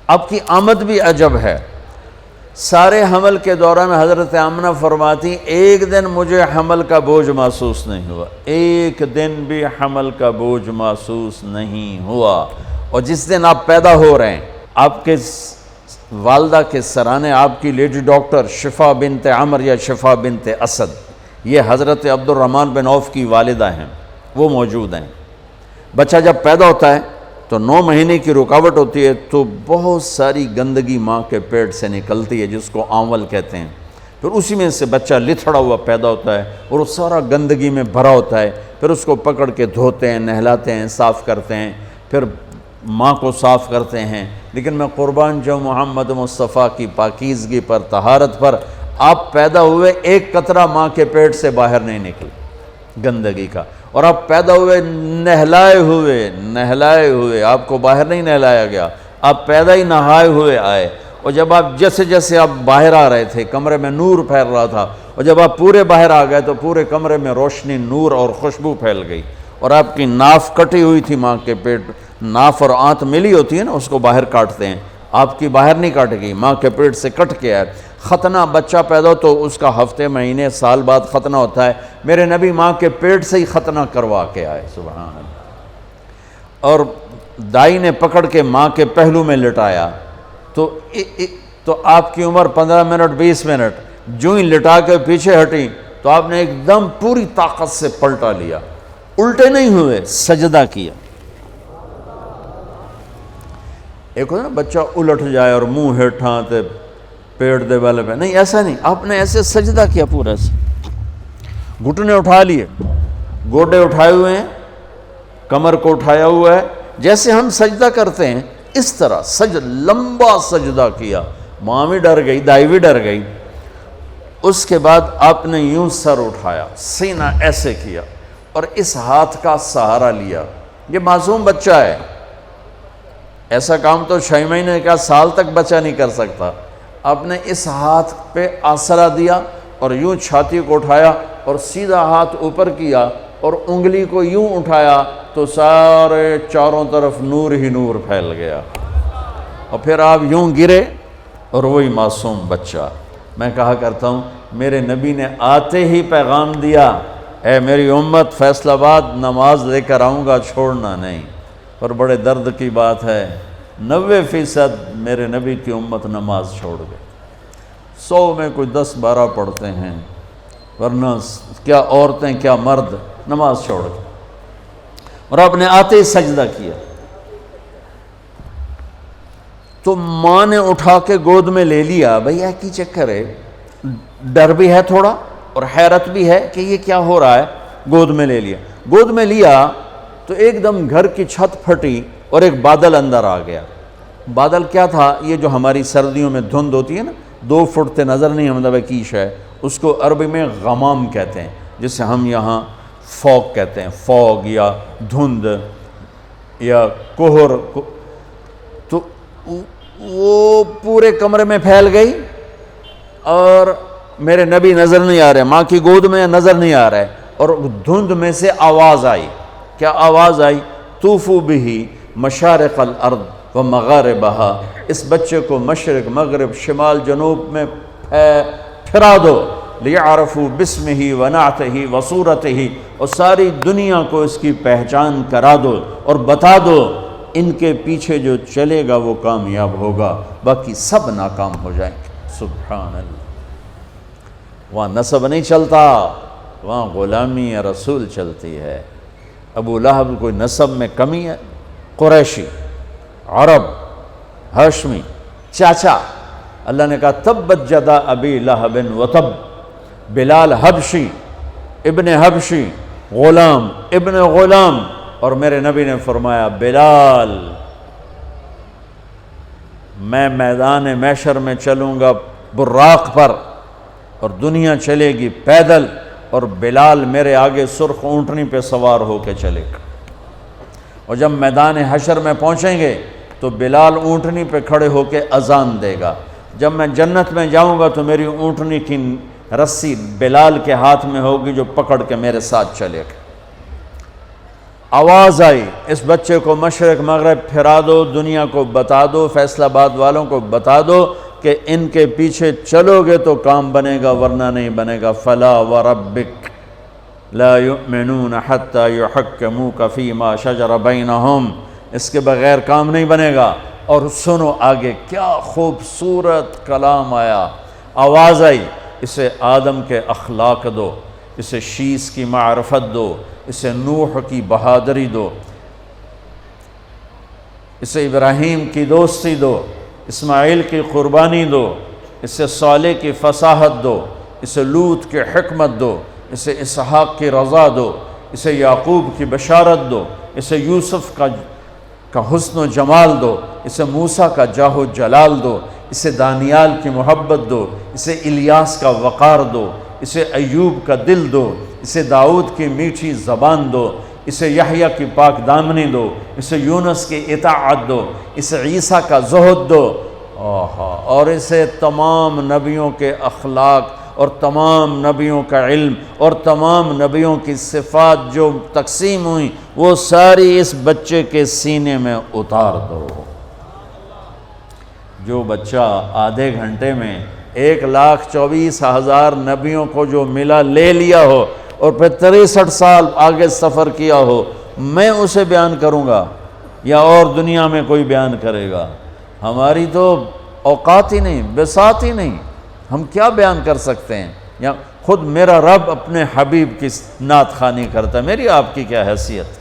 آپ کی آمد بھی عجب ہے۔ سارے حمل کے دوران حضرت آمنہ فرماتی ایک دن مجھے حمل کا بوجھ محسوس نہیں ہوا، ایک دن بھی حمل کا بوجھ محسوس نہیں ہوا۔ اور جس دن آپ پیدا ہو رہے ہیں، آپ کے والدہ کے سرانے آپ کی لیڈی ڈاکٹر شفا بنت عمر یا شفا بنت اسد، یہ حضرت عبد الرحمن بن عوف کی والدہ ہیں، وہ موجود ہیں۔ بچہ جب پیدا ہوتا ہے تو 9 مہینے کی رکاوٹ ہوتی ہے، تو بہت ساری گندگی ماں کے پیٹ سے نکلتی ہے جس کو آنول کہتے ہیں۔ پھر اسی میں سے بچہ لتھڑا ہوا پیدا ہوتا ہے اور وہ سارا گندگی میں بھرا ہوتا ہے، پھر اس کو پکڑ کے دھوتے ہیں، نہلاتے ہیں، صاف کرتے ہیں، پھر ماں کو صاف کرتے ہیں۔ لیکن میں قربان جو محمد مصطفیٰ کی پاکیزگی پر، طہارت پر، آپ پیدا ہوئے ایک قطرہ ماں کے پیٹ سے باہر نہیں نکلی گندگی کا، اور آپ پیدا ہوئے نہلائے ہوئے، آپ کو باہر نہیں نہلایا گیا، آپ پیدا ہی نہائے ہوئے آئے۔ اور جب آپ جیسے آپ باہر آ رہے تھے کمرے میں نور پھیل رہا تھا، اور جب آپ پورے باہر آ گئے تو پورے کمرے میں روشنی، نور اور خوشبو پھیل گئی۔ اور آپ کی ناف کٹی ہوئی تھی ماں کے پیٹ، ناف اور آنت ملی ہوتی ہے نا، اس کو باہر کاٹتے ہیں، آپ کی باہر نہیں کاٹ گئی، ماں کے پیٹ سے کٹ کے آئے۔ ختنہ بچہ پیدا ہو تو اس کا ہفتے، مہینے، سال بعد ختنہ ہوتا ہے، میرے نبی ماں کے پیٹ سے ہی ختنہ کروا کے آئے، سبحان اللہ۔ اور دائی نے پکڑ کے ماں کے پہلو میں لٹایا تو آپ کی عمر 15 منٹ 20 منٹ، جو ہی لٹا کے پیچھے ہٹی تو آپ نے ایک دم پوری طاقت سے پلٹا لیا، الٹے نہیں ہوئے، سجدہ کیا۔ ایک ہوتا نا بچہ الٹ جائے اور منہ ہیٹھاں تے پیڑ دے والے پہ، نہیں ایسا نہیں، آپ نے ایسے سجدہ کیا، پورا سے گھٹنے اٹھا لیے، گوڈے اٹھائے ہوئے ہیں، کمر کو اٹھایا ہوا ہے، جیسے ہم سجدہ کرتے ہیں اس طرح لمبا سجدہ کیا۔ ماں بھی ڈر گئی، دائی بھی ڈر گئی۔ اس کے بعد آپ نے یوں سر اٹھایا، سینہ ایسے کیا اور اس ہاتھ کا سہارا لیا۔ یہ معصوم بچہ ہے، ایسا کام تو 6 مہینے کا، سال تک بچہ نہیں کر سکتا۔ آپ نے اس ہاتھ پہ آسرا دیا اور یوں چھاتی کو اٹھایا اور سیدھا ہاتھ اوپر کیا اور انگلی کو یوں اٹھایا تو سارے چاروں طرف نور ہی نور پھیل گیا، اور پھر آپ یوں گرے اور وہی معصوم بچہ۔ میں کہا کرتا ہوں میرے نبی نے آتے ہی پیغام دیا، اے میری امت، فیصل آباد نماز لے کر آؤں گا، چھوڑنا نہیں۔ اور بڑے درد کی بات ہے 90% میرے نبی کی امت نماز چھوڑ گئے، 100 میں کوئی 10-12 پڑھتے ہیں، ورنہ کیا عورتیں کیا مرد نماز چھوڑ گئے۔ اور آپ نے آتے ہی سجدہ کیا تو ماں نے اٹھا کے گود میں لے لیا۔ بھئی کی چکر ہے، ڈر بھی ہے تھوڑا اور حیرت بھی ہے کہ یہ کیا ہو رہا ہے۔ گود میں لے لیا، گود میں لیا تو ایک دم گھر کی چھت پھٹی اور ایک بادل اندر آ گیا۔ بادل کیا تھا؟ یہ جو ہماری سردیوں میں دھند ہوتی ہے نا، 2 فٹ تے نظر نہیں مطلب کیش ہے، اس کو عربی میں غمام کہتے ہیں، جسے ہم یہاں فوگ کہتے ہیں، فوگ یا دھند یا کوہر۔ تو وہ پورے کمرے میں پھیل گئی اور میرے نبی نظر نہیں آ رہے، ماں کی گود میں نظر نہیں آ رہے، اور دھند میں سے آواز آئی۔ کیا آواز آئی؟ طوفوا بہ مشارق الارض و مغاربہا، اس بچے کو مشرق، مغرب، شمال، جنوب میں پھرا دو، لیعرفوا باسمہ و نعتہ و صورتہ، اور ساری دنیا کو اس کی پہچان کرا دو اور بتا دو، ان کے پیچھے جو چلے گا وہ کامیاب ہوگا، باقی سب ناکام ہو جائیں گے۔ سبحان اللہ۔ وہاں نسب نہیں چلتا، وہاں غلامی رسول چلتی ہے۔ ابو لہب کوئی نسب میں کمی ہے؟ قریشی، عرب، ہاشمی، چاچا۔ اللہ نے کہا تبت یدا ابی لہب وتب، بلال حبشی، ابن حبشی، غلام ابن غلام، اور میرے نبی نے فرمایا بلال میں میدان محشر میں چلوں گا براق پر اور دنیا چلے گی پیدل، اور بلال میرے آگے سرخ اونٹنی پہ سوار ہو کے چلے گا۔ اور جب میدان حشر میں پہنچیں گے تو بلال اونٹنی پہ کھڑے ہو کے اذان دے گا۔ جب میں جنت میں جاؤں گا تو میری اونٹنی کی رسی بلال کے ہاتھ میں ہوگی جو پکڑ کے میرے ساتھ چلے گا۔ آواز آئی اس بچے کو مشرق مغرب پھرا دو، دنیا کو بتا دو، فیصل آباد والوں کو بتا دو کہ ان کے پیچھے چلو گے تو کام بنے گا ورنہ نہیں بنے گا۔ فلا وربک لا یؤمنون حتی یحکموک فیما شجر بینہم، اس کے بغیر کام نہیں بنے گا۔ اور سنو آگے کیا خوبصورت کلام آیا، آواز آئی، اسے آدم کے اخلاق دو، اسے شیس کی معرفت دو، اسے نوح کی بہادری دو، اسے ابراہیم کی دوستی دو، اسماعیل کی قربانی دو، اسے صالح کی فصاحت دو، اسے لوط کی حکمت دو، اسے اسحاق کی رضا دو، اسے یعقوب کی بشارت دو، اسے یوسف کا حسن و جمال دو، اسے موسیٰ کا جاہ و جلال دو، اسے دانیال کی محبت دو، اسے الیاس کا وقار دو، اسے ایوب کا دل دو، اسے داؤد کی میٹھی زبان دو، اسے یحییٰ کی پاک دامنی دو، اسے یونس کی اطاعت دو، اسے عیسیٰ کا زہد دو، اور اسے تمام نبیوں کے اخلاق اور تمام نبیوں کا علم اور تمام نبیوں کی صفات جو تقسیم ہوئیں وہ ساری اس بچے کے سینے میں اتار دو۔ جو بچہ آدھے گھنٹے میں 1,24,000 نبیوں کو جو ملا لے لیا ہو اور پھر 63 سال آگے سفر کیا ہو، میں اسے بیان کروں گا یا اور دنیا میں کوئی بیان کرے گا؟ ہماری تو اوقات ہی نہیں، بساط ہی نہیں، ہم کیا بیان کر سکتے ہیں؟ یا خود میرا رب اپنے حبیب کی نعت خوانی کرتا ہے، میری آپ کی کیا حیثیت؟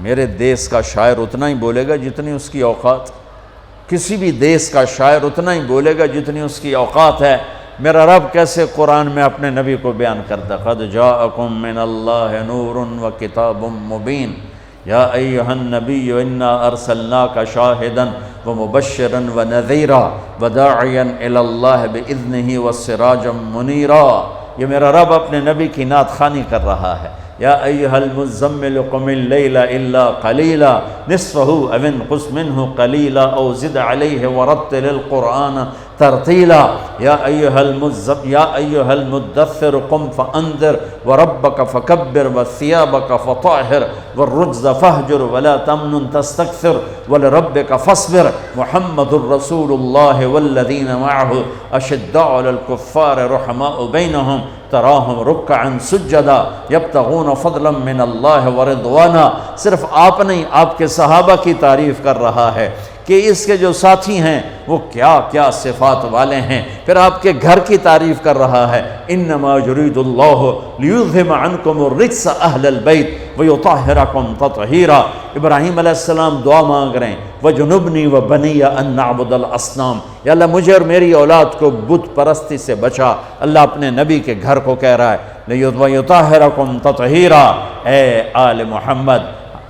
میرے دیس کا شاعر اتنا ہی بولے گا جتنی اس کی اوقات، کسی بھی دیس کا شاعر اتنا ہی بولے گا جتنی اس کی اوقات ہے۔ میرا رب کیسے قرآن میں اپنے نبی کو بیان کرتا ہے، قد جاءکم من اللہ نور و کتاب مبین یا ایہا النبی انا ارسلناک شاہدا ومبشرا ونذیرا وداعیا الی اللہ باذنہ وسراجا منیرا۔ یہ میرا رب اپنے نبی کی نعت خوانی کر رہا ہے۔ یا ایہا المزمل قم اللیل الا قلیلا نصفہ او انقص منہ قلیلا او زد علیہ ورتل القرآن ترتیلا۔ یا ایہا المدثر قم فانذر وربک فکبر وثیابک فطہر والرجز فہجر ولا تمنن تستکثر ولربک فاصبر محمد الرسول اللہ والذین معہ اشداء علی الکفار رحماء بینہم تراہم رکعا سجدا یبتغون فضلا من اللہ ورضوانا۔ صرف آپ نہیں، آپ کے صحابہ کی تعریف کر رہا ہے کہ اس کے جو ساتھی ہیں وہ کیا کیا صفات والے ہیں، پھر آپ کے گھر کی تعریف کر رہا ہے۔ انما یرید اللہ لیذہب عنکم الرجس اہل البیت ویطہرکم تطہیرا۔ ابراہیم علیہ السلام دعا مانگ رہے ہیں، وجنبنی وبنی ان نعبد الاصنام، یا اللہ مجھے اور میری اولاد کو بت پرستی سے بچا۔ اللہ اپنے نبی کے گھر کو کہہ رہا ہے ویطہرکم تطہیرا۔ اے آل محمد،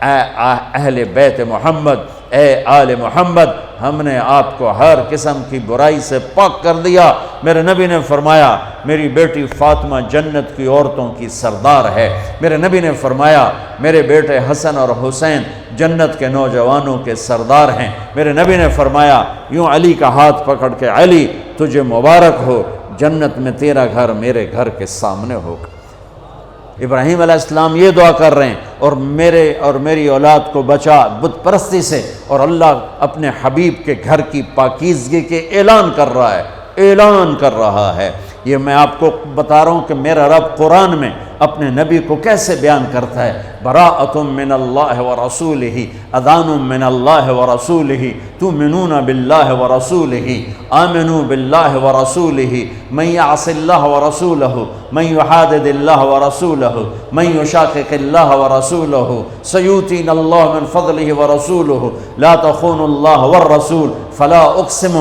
اے اہل بیت محمد، اے آل محمد، ہم نے آپ کو ہر قسم کی برائی سے پاک کر دیا۔ میرے نبی نے فرمایا میری بیٹی فاطمہ جنت کی عورتوں کی سردار ہے۔ میرے نبی نے فرمایا میرے بیٹے حسن اور حسین جنت کے نوجوانوں کے سردار ہیں۔ میرے نبی نے فرمایا یوں علی کا ہاتھ پکڑ کے، علی تجھے مبارک ہو، جنت میں تیرا گھر میرے گھر کے سامنے ہوگا۔ ابراہیم علیہ السلام یہ دعا کر رہے ہیں اور میرے اور میری اولاد کو بچا بت پرستی سے، اور اللہ اپنے حبیب کے گھر کی پاکیزگی کے اعلان کر رہا ہے، اعلان کر رہا ہے۔ یہ میں آپ کو بتا رہا ہوں کہ میرا رب قرآن میں اپنے نبی کو کیسے بیان کرتا ہے۔ براءۃ من اللہ ورسولہ، اذان من اللہ ورسولہ، تؤمنون باللہ ورسولہ، آمنوا باللہ ورسولہ، من یعص اللہ ورسولہ، من یحادد اللہ ورسولہ، من یشاقق اللہ ورسولہ، سیؤتینا اللہ من فضلہ ورسولہ، لا تخونوا اللہ والرسول، فلا اقسم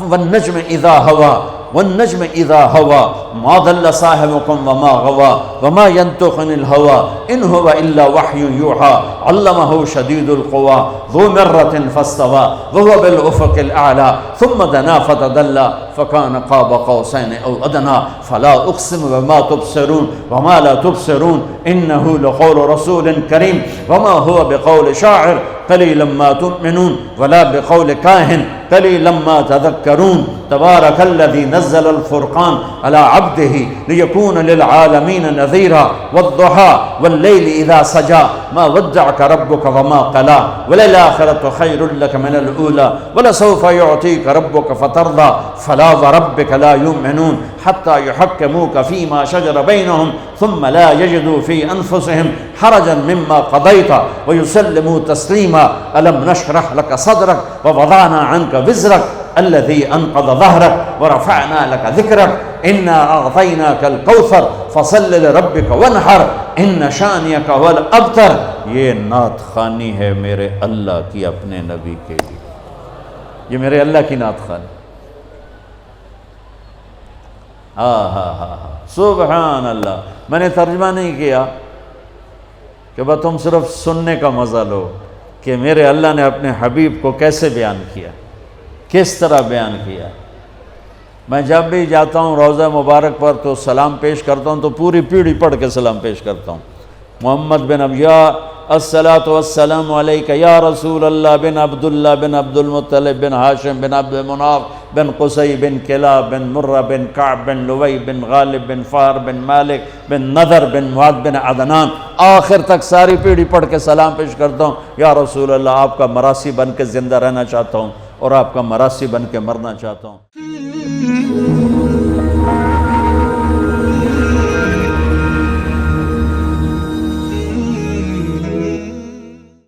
والنجم اذا ہوا والنجم اذا ہوا ما ضل صاحبکم وما غوا وما ينطق عن الهوى ان هو الا وحی یوحى علمہ شدید القوى ذو مرة فاستوى وهو بالافق الاعلى ثم دنا فتدلى فكان قاب قوسين او ادنى فلا اقسم بما تبصرون وما لا تبصرون انه لقول رسول کریم وما هو بقول شاعر قلیلا ما تؤمنون ولا بقول کاہن قلیلا ما تذکرون تبارک الذی نزل الفرقان علی عبدہ لیکون للعالمین نذیرا والضحی واللیل اذا سجا ما ودعک ربک وما قلا وللآخرۃ خیر لک من الاولی ولسوف یعطیک ربک فترضی فلا وربک لا یؤمنون حتی یحکموک فیما شجر بینہم ثم لا یجدوا فی انفسہم حرجا مما قضیت ویسلموا تسلیما الم نشرح لک صدرک ووضعنا عنک وزرک الذي انقض ظهرك ورفعنا لك ذكرك انا اعطيناك الكوثر فصل لربك وانحر ان شانئك هو الابتر. یہ نعت خوانی ہے میرے اللہ کی اپنے نبی کے لیے. یہ میرے اللہ کی نعت خوانی. سبحان اللہ. میں نے ترجمہ نہیں کیا کہ بس تم صرف سننے کا مزہ لو کہ میرے اللہ نے اپنے حبیب کو کیسے بیان کیا، کس طرح بیان کیا. میں جب بھی جاتا ہوں روضہ مبارک پر تو سلام پیش کرتا ہوں تو پوری پیڑھی پڑھ کے سلام پیش کرتا ہوں. محمد بن ابیا الصلاۃ والسلام علیک یا رسول اللہ بن عبداللہ بن عبد المطلب بن ہاشم بن عبد مناف بن قصی بن کلاب بن مرہ بن کعب بن لوی بن غالب بن فار بن مالک بن نذر بن معاذ بن عدنان، آخر تک ساری پیڑھی پڑھ کے سلام پیش کرتا ہوں. یا رسول اللہ آپ کا مراسی بن کے زندہ رہنا چاہتا ہوں اور آپ کا مراسی بن کے مرنا چاہتا ہوں.